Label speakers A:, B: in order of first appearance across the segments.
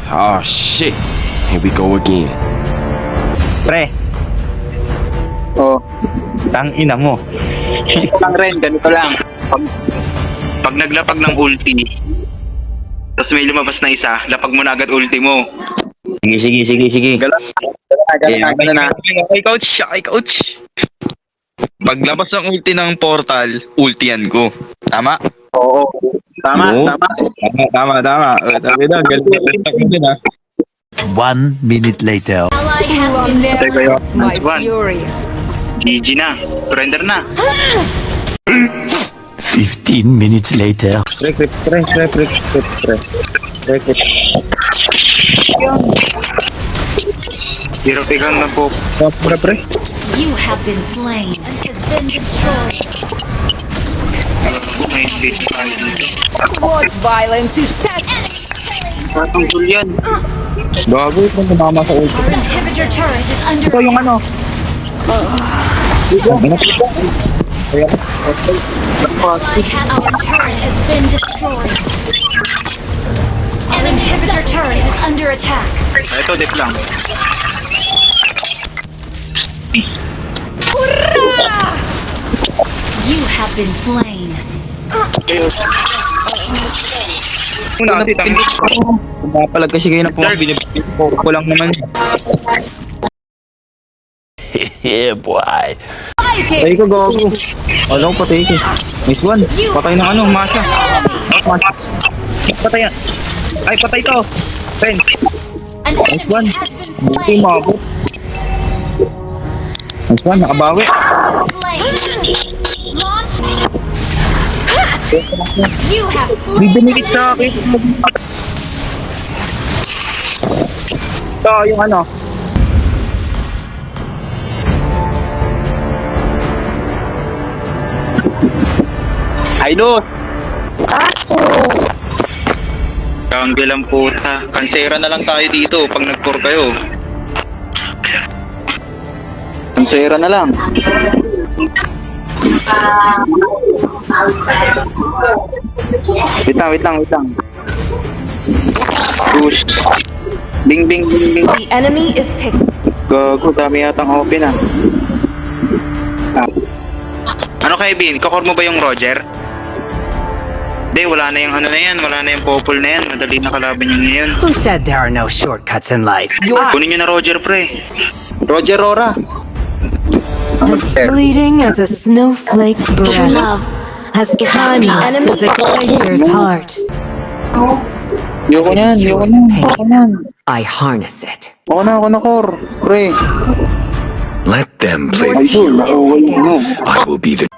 A: Oh shit. Here we go again.
B: Pre,
C: Oh,
B: tang ina mo.
C: ito lang rin, ganito lang. Pag naglapag ng ulti, tapos may lumabas na isa, lapag mo na agad ulti mo.
B: Sige.
C: Gano'n na.
B: Okay, coach. Paglabas ng ulti ng portal, ultian ko. Tama?
C: Oo. Tama,
B: Oo.
C: tama.
B: Tama. Sabi na, galit ako din ha.
D: 1 minute later.
E: Ally has been
C: Teka yun.
E: my
C: One.
E: fury.
C: GG na. Surrender na.
D: 15 minutes later.
B: Pre.
C: Hero pigang na po.
B: Pre.
E: You have been slain and has been destroyed.
C: May face tayo dito.
E: What violence is that?
C: Patungkol yan.
B: Gago ito mama sa ulti.
E: Our inhibitor turret is under
B: Ito yung ano.
E: Our turret has been destroyed. Our inhibitor turret is under attack.
C: Ito, dip lang.
E: You have been slain.
B: Una kasi pumapalag kasi kayo ng pumabili. Ko lang naman.
D: Yeah, boy.
E: Fighting!
B: Patay ko, gago. Alam ko, patay ko. Nice one. Patay ng ano, Masha. Patay yan. Ay, patay to. Pen.
E: An
B: Nice one.
E: enemy has been
B: Buti
E: slain.
B: mabot. Nice one, nakabawi.
E: Slain. Launch. You have
B: May
E: slain.
B: dumikit sa akin. Ito, yung ano.
C: Idol! Jungle ang puta. Kansera na lang tayo dito pag nag-core kayo. Kansera na lang. Wait lang. Push. Bing.
F: The enemy is picked.
C: Gago, dami yatang open ah. Ano kay Bin? Kakor mo ba yung Roger? Hindi, wala na yung ano na yan. Wala na yung popol na yan. Madali na kalaban yung ngayon.
G: Who said there are no shortcuts in life?
C: Kunin nyo na Roger, pre. Roger Rora.
H: As fleeting as a snowflake's breath,
E: Love.
H: as timeless as a glacier's heart.
C: Yoko yan.
G: I harness it.
C: Ako na, Kor. Pre.
D: Let them play.
C: Idol, nakawal mo.
D: I will be the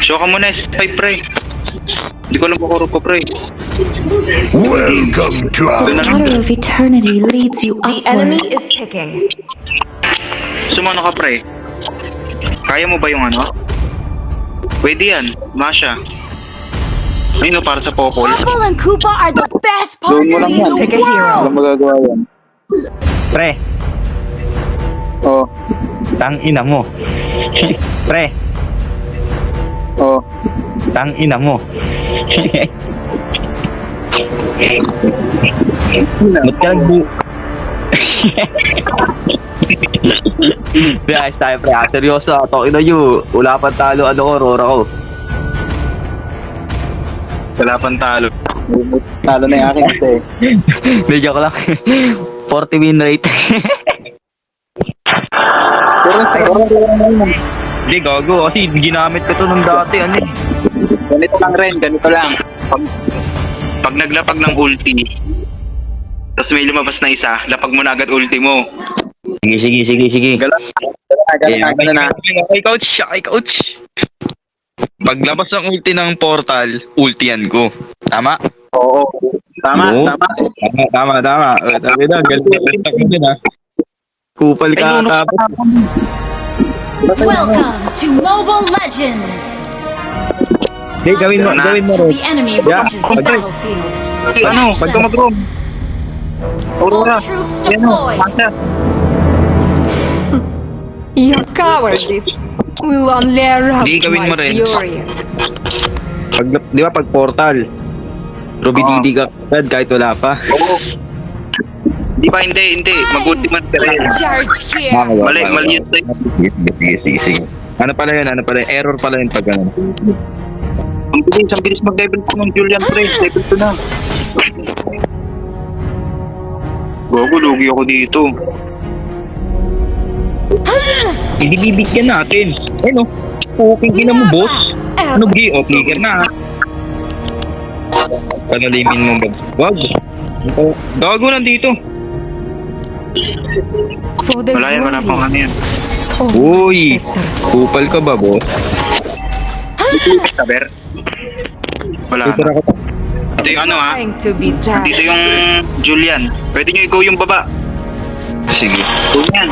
C: Show ka muna, S5, pre. Hindi ko alam kung ko, pre.
D: welcome to our
C: Doon na lang.
H: Water of eternity leads you
F: The enemy
H: upward.
F: is picking.
C: Sumano ka, pre. Kaya mo ba yung ano? Pwede yan, Masha. Ayun o, para sa popol.
F: Apple and Koopa are the best
C: Gawin mo lang
F: partners
C: yan.
F: in the world.
C: Walang magagawa yan.
B: Pre,
C: Oh,
B: tang ina mo. Pre,
C: oh.
B: tang ina mo. Ba't ka nagbu... Pre, ayos tayo pre. Seryoso, tokin na yun. Wala pang talo, ano ko, Rora ko.
C: Wala pang talo. Talo na yung akin kasi.
B: Hindi, joke lang. 40 win rate. Hindi, gago. Kasi ginamit ko to nung dati. Ano eh.
C: Ganito lang. Pag naglapag ng ulti, tapos may lumabas na isa, lapag mo na agad ulti mo.
B: Sige.
C: Gano'n na.
B: Okay, coach. Paglabas ng ulti ng portal, ultian ko. Tama?
C: Oo. Tama.
B: Oo. Tama. Sabi na, galit ako din ha. Kupal ka tapos.
E: Welcome to Mobile Legends.
B: Hindi, gawin mo rin.
E: The enemy
B: Yeah.
E: reaches the battlefield.
C: Ano, pag ka mag-roam. Aurora.
E: All troops
C: Yan o,
E: deployed.
C: Masha.
H: Your cowardice will only arouse
B: Di, gawin mo
H: my
B: rin.
H: fury.
B: Di ba pag portal, Ruby ka agad kahit wala pa.
C: Oo. Di ba, hindi. Mag-ultimate ka lang.
H: Charge here.
C: Mali yun tayo.
B: Sige. Ano pala yun? Error pala yun pag ano.
C: Ang bilis mag-level 2 ng Julian pre. Level 2 na. Gago, lugi ako dito.
B: Hindi bibigyan natin. Ano? Puking ina mo, boss. Ano gi? O, flicker na. Panalimin mo ba? Wag. Gago nandito.
H: For the
C: Wala pang ano yan.
H: of
B: Uy!
H: sisters.
B: Kupal ka ba, boss?
C: Saber? Wala.
B: Tutira ka pa.
C: Ito yung ano ha.
H: Trying to be done.
C: Dito yung Julian. Pwede nyo i-go yung baba.
B: Sige.
C: Go yan.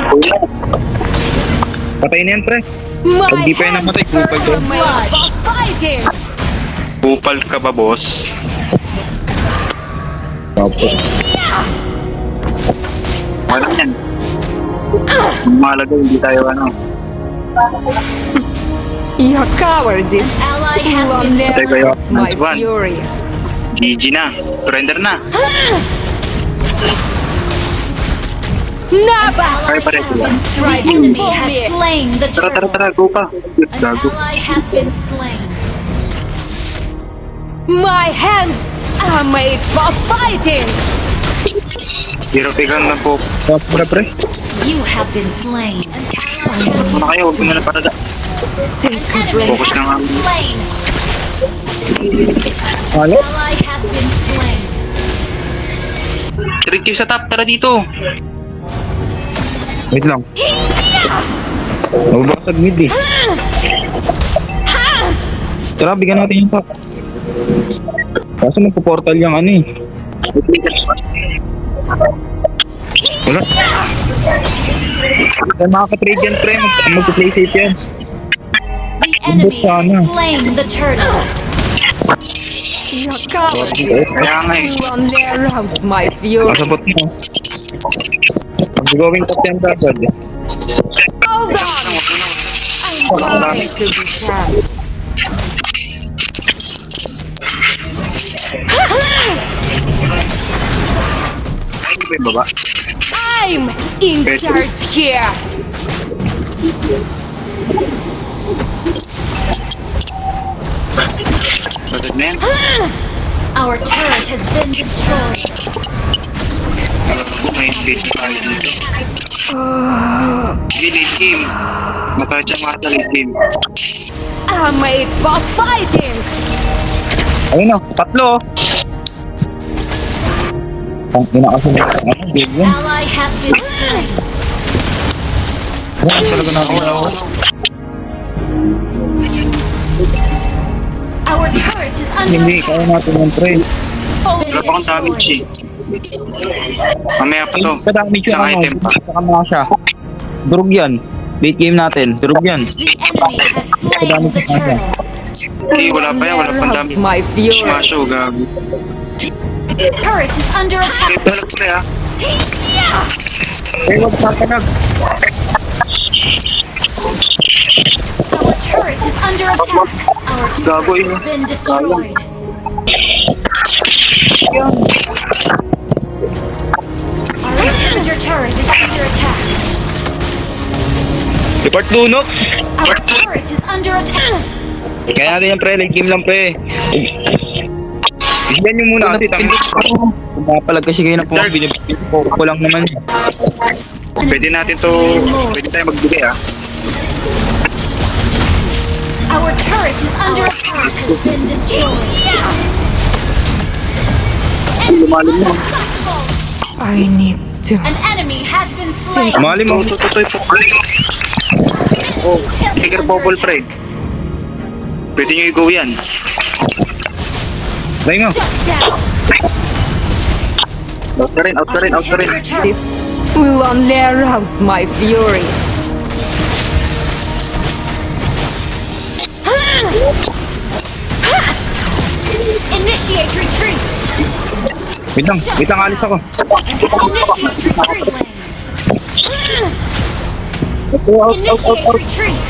B: Patay na yan, pre.
H: My
B: Pag di pa yan namatay, kupal
H: hands
B: ko.
H: are made for fighting.
C: Kupal ka ba, boss?
B: Opo.
C: Wala yan. Malaga, hindi tayo ano.
H: Your cowardice
E: Ally has
H: will
E: been
H: only
C: Teka, yung
H: arouse my
C: one.
H: fury.
C: GG na. Surrender na.
H: Never.
C: Kaya pa rin sila.
E: The enemy has slain the
C: Tara,
E: turtle.
C: go pa.
E: An
C: Gago.
E: ally has been slain.
H: My hands are made for fighting.
C: Hero pigan lang po.
B: Pre.
E: You have been slain.
C: Ano kayo? Huwag mo na parada.
H: Take a break.
C: Focus na nga.
E: Slain.
B: Ano?
E: Ally has been slain.
C: Tricky sa top. Tara dito.
B: Wait lang. Nababasag mid eh. Tara, bigyan natin yung top. Kaso magpo-portal yung ano eh. Wala. Kaya makaka-trade yan, pre. Mag-play safe yan.
E: The enemy has slain the turtle.
H: Your cowardice
C: Kaya nga eh.
H: will only arouse my fury.
B: Kasabot mo. Mag-going top yan agad.
H: Hold on. I'm trying to be done.
C: Ay, hindi ba yung baba?
H: I'm in charge here.
C: Batid na yan.
E: Our turret has been destroyed.
C: May engage tayo dito. Hindi, late game. Matadya mga sa late game.
H: I'm made for fighting.
B: Ayun o, tatlo. Ang ina kasi ano, game yun.
E: Ally has been slain.
B: Bukas talaga natin ako.
E: Our turret is under
B: Hindi, kaya natin yung pre.
C: Wala pa akong damage eh. Mamaya pa to.
B: Sa damage yung
C: Isang
B: ano,
C: item pa.
B: saka mga siya. Durog yan. Late game natin, durog yan.
E: The enemy has slain the turtle.
C: Hindi, wala pa yan. Wala pang
H: Arouse
C: damage.
H: my fury.
C: Smasho, gabi.
E: Turret is under attack.
C: Ito lang pre ah.
B: Eh, wag papanag.
E: Our turret is under attack. Our
C: Gago
E: turret
C: yun.
E: has been destroyed. Our inhibitor turret is under attack.
B: Report lunok.
E: Our turret is under attack.
B: Kaya natin yung pre, late game lang pre. Bigyan nyo muna kasi pumapalag kasi kayo na pumabili. Ko lang naman.
C: Pwede natin to. Pwede tayo magbigay ah.
E: Our turret is under attack. Has been destroyed.
C: Lumalim mo.
H: I need to.
E: An enemy has been slain.
B: Mali mo.
C: Tutoy po. Oh, trigger bubble pre. Pwede nyo i-go yan.
B: Try mo.
E: Shut down.
C: Out ka rin, out ka rin, out ka rin.
E: Inhibitor turret.
H: This will only arouse my fury.
E: Initiate retreat.
B: Wait lang, alis ako.
E: Initiate retreat.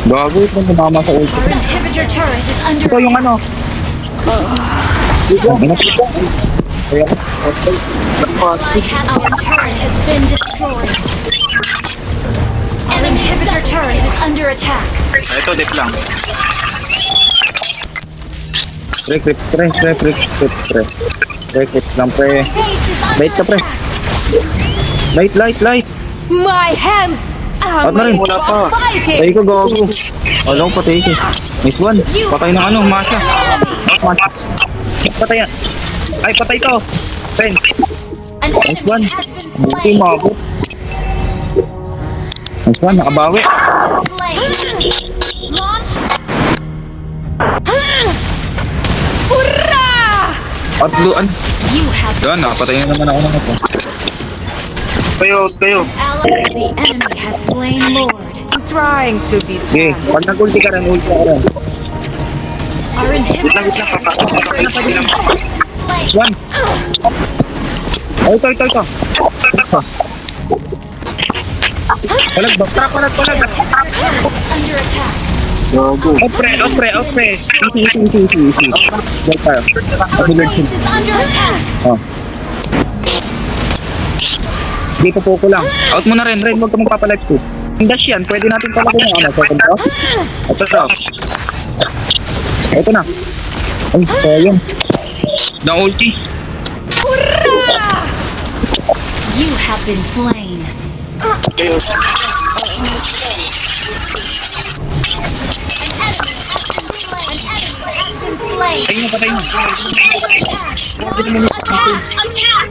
B: Gago, ito na mama sa ulti.
E: Our inhibitor turret is under
B: Ito yung ano.
E: Our turret has been destroyed. An inhibitor turret is under attack.
C: Ito, dip lang.
B: Pre lang, pre.
E: Base is
B: Light ka, pre. Light.
H: My hands are
B: At na rin.
H: made
C: Wala pa.
H: for fighting.
B: Ay ko, gago. Alam ko, patay ko. Nice one. Patay ng ano, Masha. Masha. Patay yan. Ay, patay to. Pen.
E: An
B: Nice one.
E: enemy has been
B: Buti
E: slain.
B: mabot. Nice one, nakabawi.
E: Slain. Launch.
B: At luan.
E: You have
B: Yan, nakapatay na naman ako ng ito.
C: Kayo.
E: ally. The enemy has slain Lord.
H: I'm trying to be
B: Sige,
H: strong.
B: pag nag-ulti ka rin, ulti ka rin.
E: Our inhibitor
C: Wait lang.
E: slain.
B: One. Ay, ito. Palag ba? Palag.
E: Under attack.
B: Opre. Easy. Wait tayo.
E: Our base is under attack.
B: Oh. Hindi pa po lang. Out mo na rin, huwag ka magpapalive ko. Yung dash yan, pwede natin talaga yung ano, second off. Ito na. Ay, sayang. Na ulti.
E: You have been slain.
C: Kayo.
E: Slain.
B: Ayun na, patay mo.
E: Attack.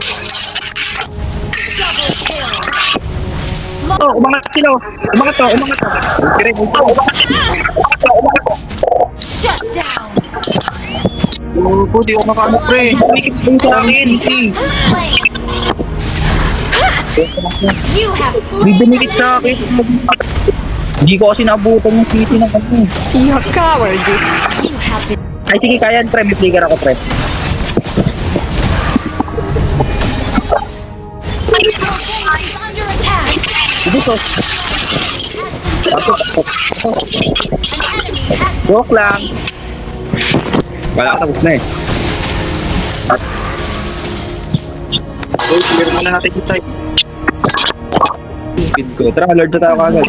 E: Double kill.
B: Oh, umangat sila. Umangat to.
E: Shut down.
B: Oh, di ako makamok, pre. Umikip sa akin.
E: Slain. You have
B: Hindi
E: slain.
B: dumikit sa akin. Hindi ko kasi naabutan yung city ng ano.
H: You're cowardice.
E: You have been.
B: Ay, sige, kaya yan, pre. May trigger ako, pre.
E: Under attack.
B: Sige to.
E: An enemy has
B: Joke lang. Wala ka, tapos na eh.
C: Okay, clear muna natin yung type.
B: Speed ko. Tara, alert na tayo kagad.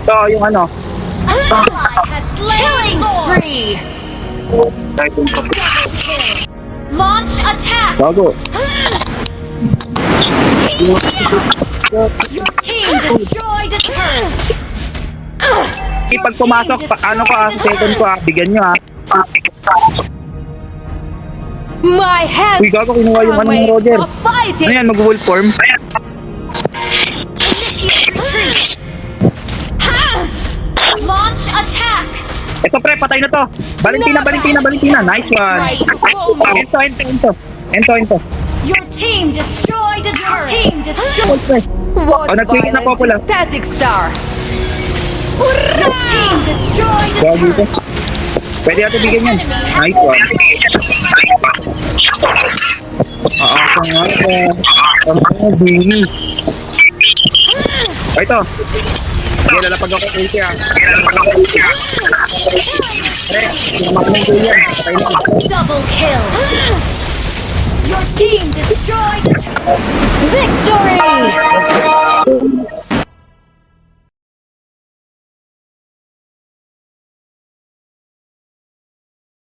B: Ito, yung ano.
E: ally has slain. Killing spree.
C: Type yung top.
E: Double kill. Launch attack.
B: Bago.
E: Your team destroyed a turret.
B: Pag pumasok, ano ko second ko bigyan nyo
H: My hands
B: Uy, gago, kinuha yung
H: are
B: ano ng
H: made
B: Roger.
H: for fighting.
B: Ano yan, mag-wolf form?
E: Initiate retreat. Launch attack.
B: Ito pre, patay na to. Valentina. Nice one. Ento.
E: Your team destroyed a turret. Team destroyed.
B: Wolf pre.
H: What
B: Oh, nag-tweet na po pala.
H: violence is Static Star.
E: Your team destroyed a
B: Gago ito.
E: turret.
B: Pwede natin bigyan yan. Nice one. Aasang nga ito. Ang bini. O ito. Sige, lalapag ako ulti Pre, sinamakan ko yan. Patay na.
E: Double kill. Your team destroyed a turret. Victory.